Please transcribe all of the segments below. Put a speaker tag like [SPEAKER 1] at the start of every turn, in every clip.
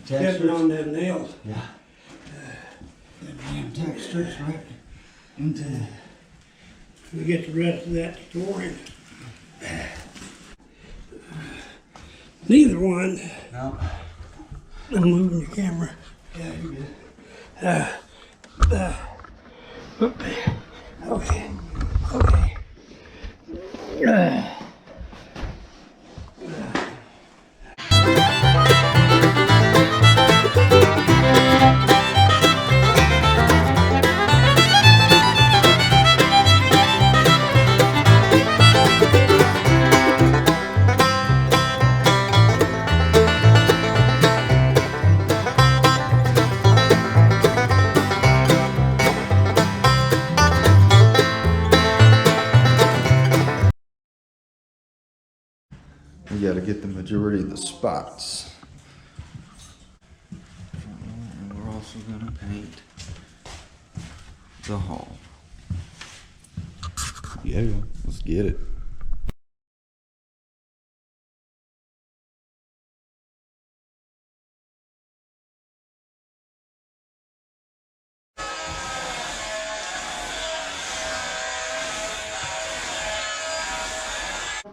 [SPEAKER 1] Getting on them nails.
[SPEAKER 2] Yeah. Them damn textures right into the...
[SPEAKER 1] We get the rest of that stored. Neither one.
[SPEAKER 2] No.
[SPEAKER 1] I'm moving the camera.
[SPEAKER 2] Yeah, you're good.
[SPEAKER 1] Okay. Okay.
[SPEAKER 2] We got to get the majority of the spots. And we're also going to paint the hall. Yeah, let's get it.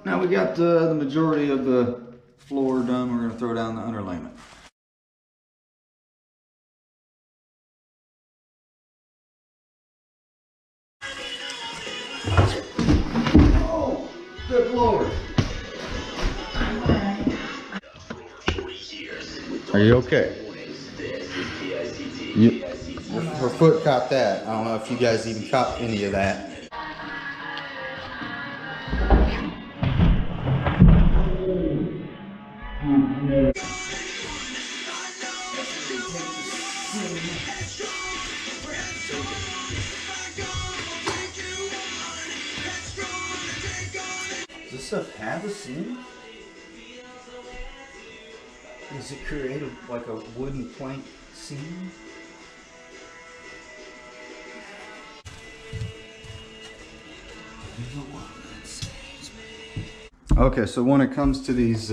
[SPEAKER 2] Now we got the majority of the floor done. We're going to throw down the underlayment. Oh, good Lord. Are you okay? Her foot caught that. I don't know if you guys even caught any of that. Does this stuff have a seam? Does it create like a wooden plank seam? Okay, so when it comes to these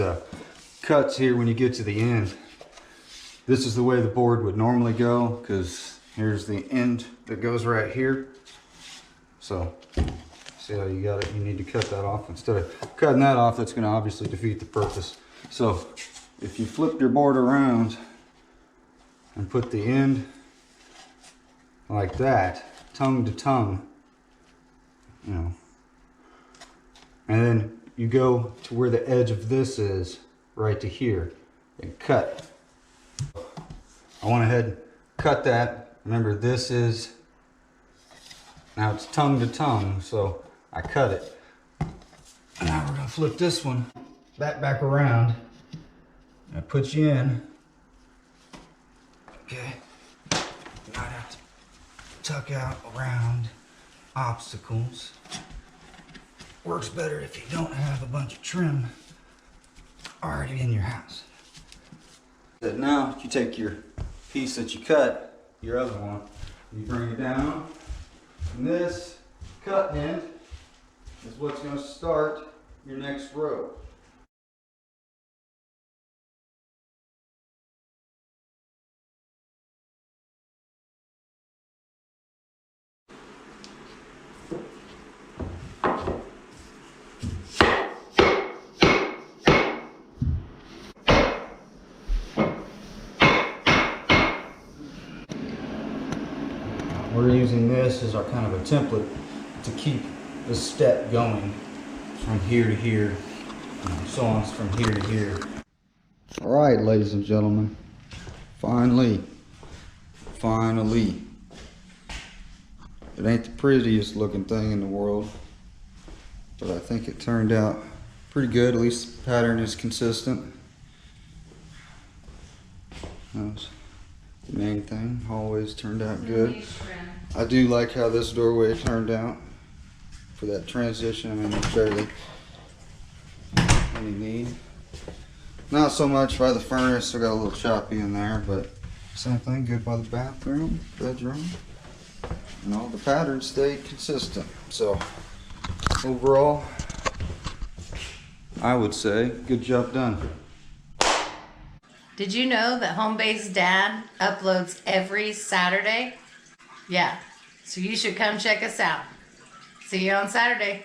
[SPEAKER 2] cuts here, when you get to the end, this is the way the board would normally go, because here's the end that goes right here. So see how you got it? You need to cut that off. Instead of cutting that off, that's going to obviously defeat the purpose. So if you flip your board around and put the end like that, tongue to tongue, you know, and then you go to where the edge of this is, right to here, and cut. I went ahead and cut that. Remember, this is, now it's tongue to tongue, so I cut it. Now we're gonna flip this one back around. I put you in. Okay. You might have to tuck out around obstacles. Works better if you don't have a bunch of trim already in your house. Now you take your piece that you cut, your other one, you bring it down, and this cut end is what's going to start your next row. We're using this as our kind of a template to keep the step going from here to here, and so on from here to here. All right, ladies and gentlemen, finally, it ain't the prettiest looking thing in the world, but I think it turned out pretty good. At least the pattern is consistent. That's the main thing. Hallways turned out good. I do like how this doorway turned out for that transition. I mean, it's barely any need. Not so much by the furnace. I got a little choppy in there, but same thing. Good by the bathroom, bedroom, and all the patterns stayed consistent. So overall, I would say good job done.
[SPEAKER 3] Did you know that HomeBase Dad uploads every Saturday? Yeah, so you should come check us out. See you on Saturday.